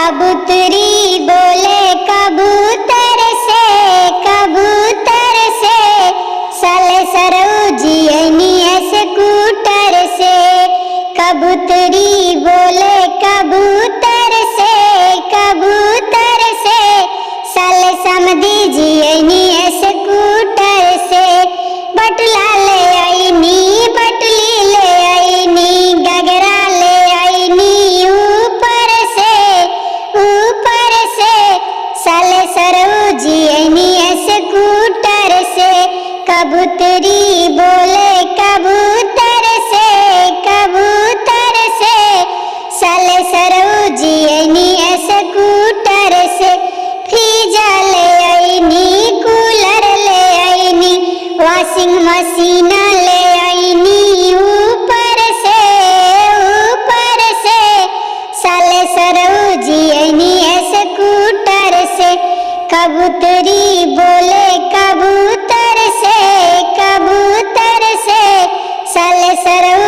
कबूतरी बोले कबूतर से साले सरोजियनी स्कूटर से। कबूतरी बोले कबूतर से साले समधी जियनी स्कूटर से। बटुला ले आईनी बटुली ले आईनी गगरा ले आईनी ऊपर से साले सरोजियनी स्कूटर से। कबूतरी बोले कबूतर से साले सरोजियनी स्कूटर से। फ्रीजा ले आईनी कूलर ले आईनी वॉशिंग मशीन ले आईनी ऊपर से साले सरोजियनी स्कूटर से। कबूतरी बोले कबूतर से साले सरो